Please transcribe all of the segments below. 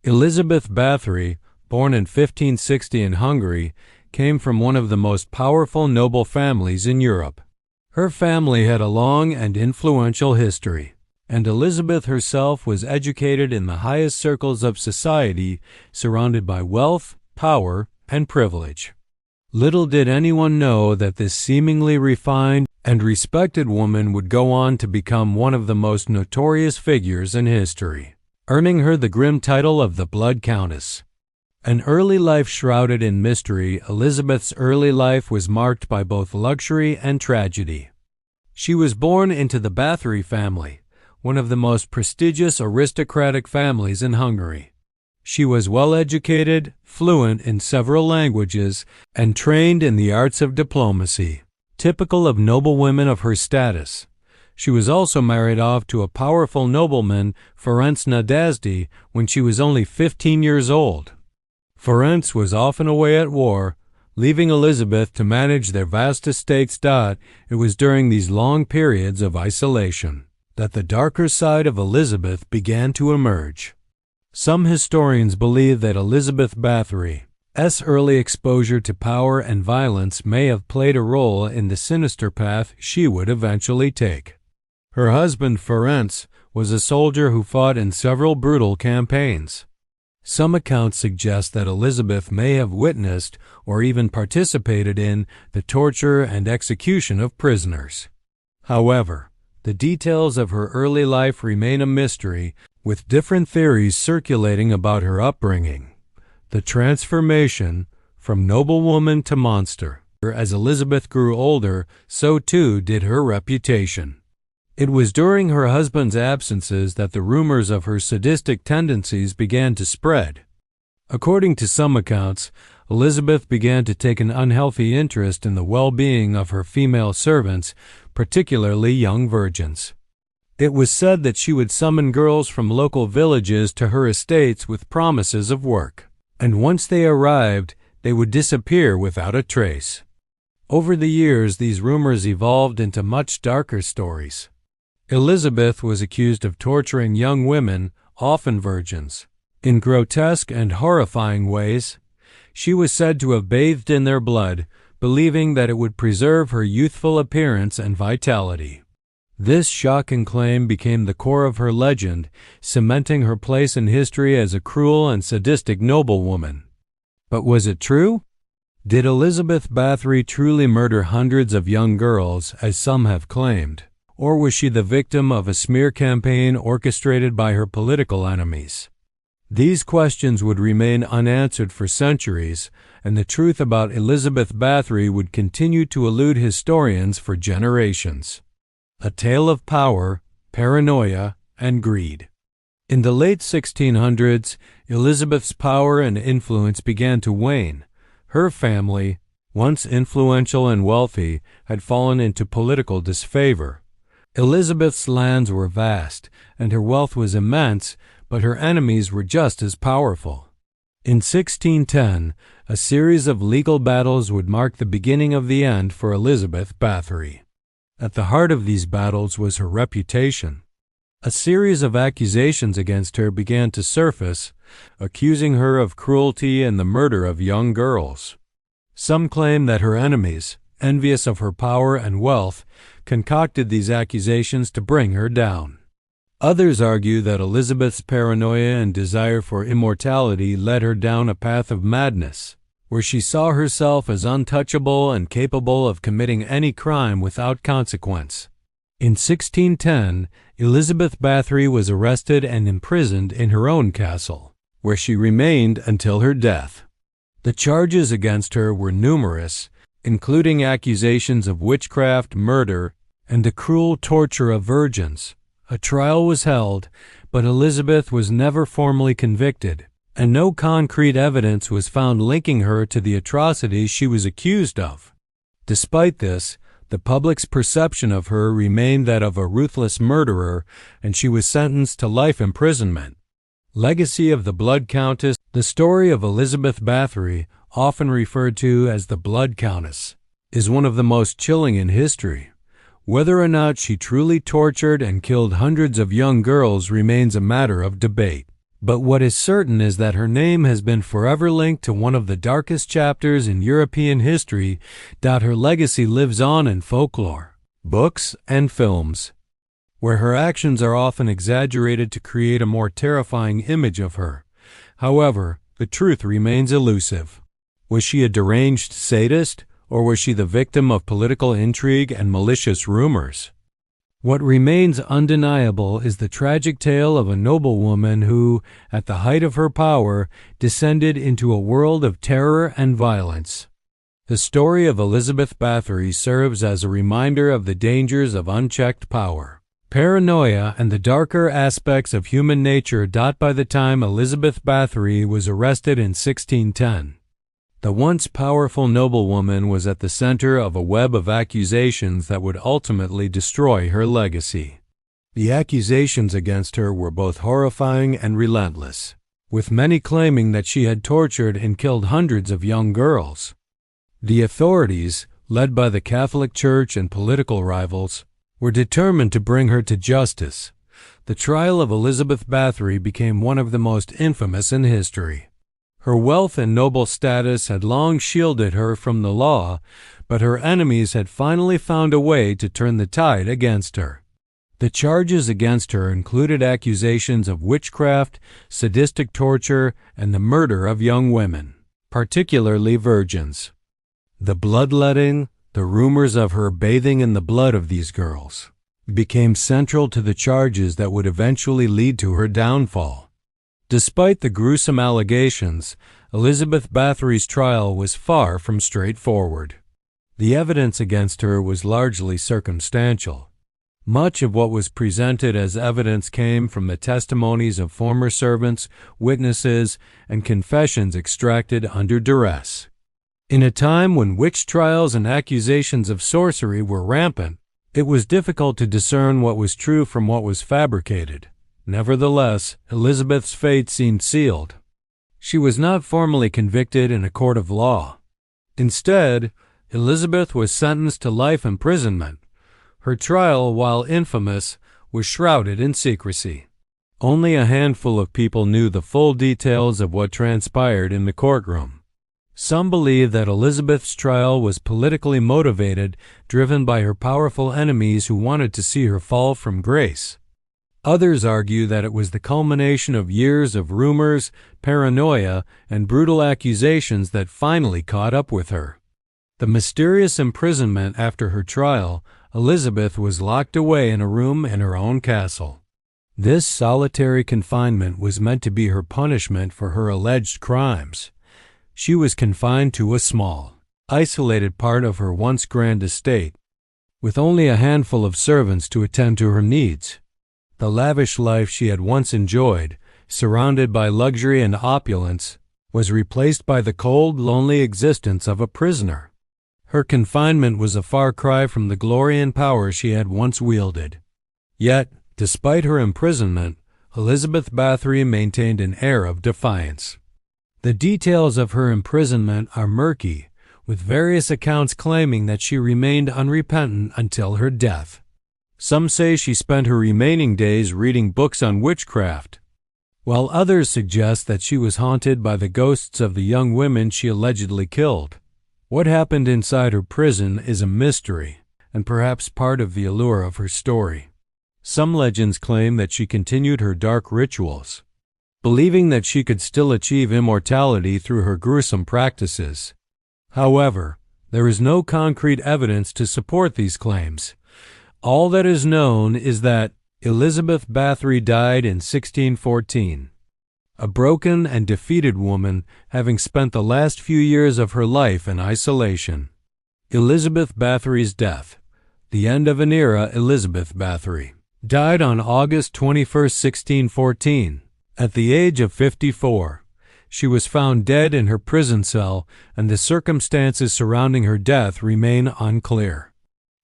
Elizabeth Bathory, born in 1560 in Hungary, came from one of the most powerful noble families in Europe. Her family had a long and influential history, and Elizabeth herself was educated in the highest circles of society, surrounded by wealth, power, and privilege. Little did anyone know that this seemingly refined and respected woman would go on to become one of the most notorious figures in history, earning her the grim title of the Blood Countess. An early life shrouded in mystery, Elizabeth's early life was marked by both luxury and tragedy. She was born into the Bathory family, one of the most prestigious aristocratic families in Hungary. She was well educated, fluent in several languages, and trained in the arts of diplomacy, typical of noblewomen of her status. She was also married off to a powerful nobleman, Ferenc Nadasdy, when she was only 15 years old. Ferenc was often away at war, leaving Elizabeth to manage their vast estates. It was during these long periods of isolation that the darker side of Elizabeth began to emerge. Some historians believe that Elizabeth Bathory's early exposure to power and violence may have played a role in the sinister path she would eventually take. Her husband, Ferenc, was a soldier who fought in several brutal campaigns. Some accounts suggest that Elizabeth may have witnessed or even participated in the torture and execution of prisoners. However, the details of her early life remain a mystery, with different theories circulating about her upbringing. The transformation from noblewoman to monster. As Elizabeth grew older, so too did her reputation. It was during her husband's absences that the rumors of her sadistic tendencies began to spread. According to some accounts, Elizabeth began to take an unhealthy interest in the well-being of her female servants, particularly young virgins. It was said that she would summon girls from local villages to her estates with promises of work, and once they arrived, they would disappear without a trace. Over the years, these rumors evolved into much darker stories. Elizabeth was accused of torturing young women, often virgins, in grotesque and horrifying ways. She was said to have bathed in their blood, believing that it would preserve her youthful appearance and vitality. This shocking claim became the core of her legend, cementing her place in history as a cruel and sadistic noblewoman. But was it true? Did Elizabeth Bathory truly murder hundreds of young girls, as some have claimed? Or was she the victim of a smear campaign orchestrated by her political enemies? These questions would remain unanswered for centuries, and the truth about Elizabeth Bathory would continue to elude historians for generations. A tale of power, paranoia, and greed. In the late 1600s, Elizabeth's power and influence began to wane. Her family, once influential and wealthy, had fallen into political disfavor. Elizabeth's lands were vast, and her wealth was immense, but her enemies were just as powerful. In 1610, a series of legal battles would mark the beginning of the end for Elizabeth Bathory. At the heart of these battles was her reputation. A series of accusations against her began to surface, accusing her of cruelty and the murder of young girls. Some claim that her enemies, envious of her power and wealth, concocted these accusations to bring her down. Others argue that Elizabeth's paranoia and desire for immortality led her down a path of madness, where she saw herself as untouchable and capable of committing any crime without consequence. In 1610, Elizabeth Bathory was arrested and imprisoned in her own castle, where she remained until her death. The charges against her were numerous, including accusations of witchcraft, murder, and the cruel torture of virgins. A trial was held, but Elizabeth was never formally convicted, and no concrete evidence was found linking her to the atrocities she was accused of. Despite this, the public's perception of her remained that of a ruthless murderer, and she was sentenced to life imprisonment. Legacy of the Blood Countess. The story of Elizabeth Bathory, often referred to as the Blood Countess, is one of the most chilling in history. Whether or not she truly tortured and killed hundreds of young girls remains a matter of debate. But what is certain is that her name has been forever linked to one of the darkest chapters in European history. Her legacy lives on in folklore, books, and films, where her actions are often exaggerated to create a more terrifying image of her. However, the truth remains elusive. Was she a deranged sadist, or was she the victim of political intrigue and malicious rumors? What remains undeniable is the tragic tale of a noblewoman who, at the height of her power, descended into a world of terror and violence. The story of Elizabeth Bathory serves as a reminder of the dangers of unchecked power, paranoia, and the darker aspects of human nature. By the time Elizabeth Bathory was arrested in 1610, the once powerful noblewoman was at the center of a web of accusations that would ultimately destroy her legacy. The accusations against her were both horrifying and relentless, with many claiming that she had tortured and killed hundreds of young girls. The authorities, led by the Catholic Church and political rivals, were determined to bring her to justice. The trial of Elizabeth Bathory became one of the most infamous in history. Her wealth and noble status had long shielded her from the law, but her enemies had finally found a way to turn the tide against her. The charges against her included accusations of witchcraft, sadistic torture, and the murder of young women, particularly virgins. The bloodletting, the rumors of her bathing in the blood of these girls, became central to the charges that would eventually lead to her downfall. Despite the gruesome allegations, Elizabeth Bathory's trial was far from straightforward. The evidence against her was largely circumstantial. Much of what was presented as evidence came from the testimonies of former servants, witnesses, and confessions extracted under duress. In a time when witch trials and accusations of sorcery were rampant, it was difficult to discern what was true from what was fabricated. Nevertheless, Elizabeth's fate seemed sealed. She was not formally convicted in a court of law. Instead, Elizabeth was sentenced to life imprisonment. Her trial, while infamous, was shrouded in secrecy. Only a handful of people knew the full details of what transpired in the courtroom. Some believe that Elizabeth's trial was politically motivated, driven by her powerful enemies who wanted to see her fall from grace. Others argue that it was the culmination of years of rumors, paranoia, and brutal accusations that finally caught up with her. The mysterious imprisonment after her trial, Elizabeth was locked away in a room in her own castle. This solitary confinement was meant to be her punishment for her alleged crimes. She was confined to a small, isolated part of her once grand estate, with only a handful of servants to attend to her needs. The lavish life she had once enjoyed, surrounded by luxury and opulence, was replaced by the cold, lonely existence of a prisoner. Her confinement was a far cry from the glory and power she had once wielded. Yet, despite her imprisonment, Elizabeth Bathory maintained an air of defiance. The details of her imprisonment are murky, with various accounts claiming that she remained unrepentant until her death. Some say she spent her remaining days reading books on witchcraft, while others suggest that she was haunted by the ghosts of the young women she allegedly killed. What happened inside her prison is a mystery, and perhaps part of the allure of her story. Some legends claim that she continued her dark rituals, believing that she could still achieve immortality through her gruesome practices. However, there is no concrete evidence to support these claims. All that is known is that Elizabeth Bathory died in 1614, a broken and defeated woman, having spent the last few years of her life in isolation. Elizabeth Bathory's death, the end of an era. Elizabeth Bathory died on August 21, 1614, at the age of 54. She was found dead in her prison cell, and the circumstances surrounding her death remain unclear.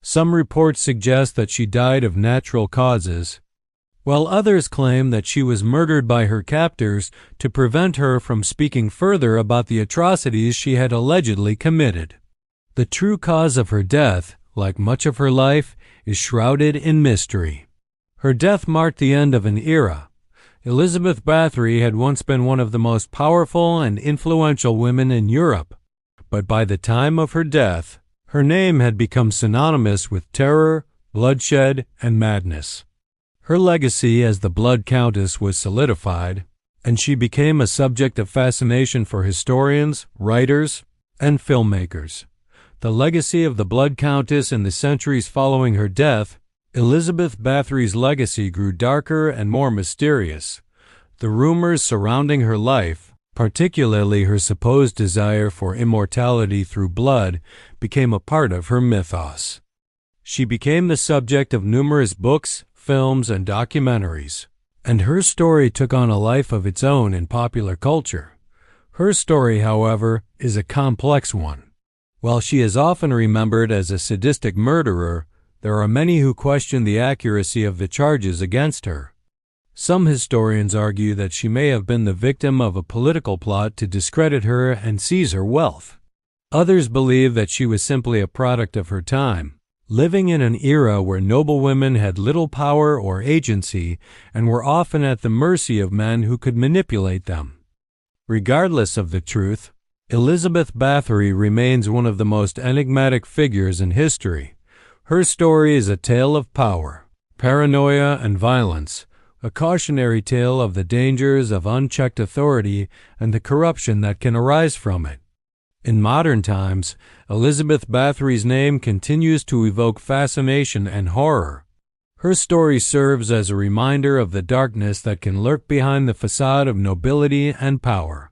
Some reports suggest that she died of natural causes, while others claim that she was murdered by her captors to prevent her from speaking further about the atrocities she had allegedly committed. The true cause of her death, like much of her life, is shrouded in mystery. Her death marked the end of an era. Elizabeth Bathory had once been one of the most powerful and influential women in Europe, but by the time of her death, her name had become synonymous with terror, bloodshed, and madness. Her legacy as the Blood Countess was solidified, and she became a subject of fascination for historians, writers, and filmmakers. The legacy of the Blood Countess in the centuries following her death, Elizabeth Bathory's legacy grew darker and more mysterious. The rumors surrounding her life, particularly her supposed desire for immortality through blood, became a part of her mythos. She became the subject of numerous books, films, and documentaries, and her story took on a life of its own in popular culture. Her story, however, is a complex one. While she is often remembered as a sadistic murderer, there are many who question the accuracy of the charges against her. Some historians argue that she may have been the victim of a political plot to discredit her and seize her wealth. Others believe that she was simply a product of her time, living in an era where noblewomen had little power or agency and were often at the mercy of men who could manipulate them. Regardless of the truth, Elizabeth Bathory remains one of the most enigmatic figures in history. Her story is a tale of power, paranoia, and violence, a cautionary tale of the dangers of unchecked authority and the corruption that can arise from it. In modern times, Elizabeth Bathory's name continues to evoke fascination and horror. Her story serves as a reminder of the darkness that can lurk behind the facade of nobility and power.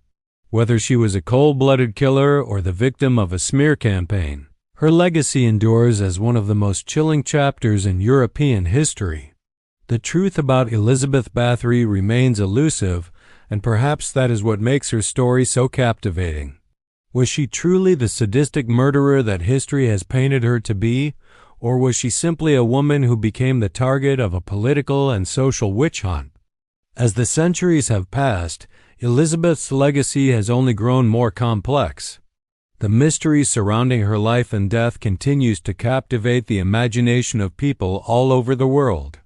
Whether she was a cold-blooded killer or the victim of a smear campaign, her legacy endures as one of the most chilling chapters in European history. The truth about Elizabeth Bathory remains elusive, and perhaps that is what makes her story so captivating. Was she truly the sadistic murderer that history has painted her to be, or was she simply a woman who became the target of a political and social witch hunt? As the centuries have passed, Elizabeth's legacy has only grown more complex. The mystery surrounding her life and death continues to captivate the imagination of people all over the world.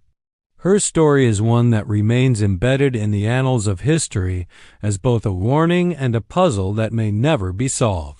Her story is one that remains embedded in the annals of history as both a warning and a puzzle that may never be solved.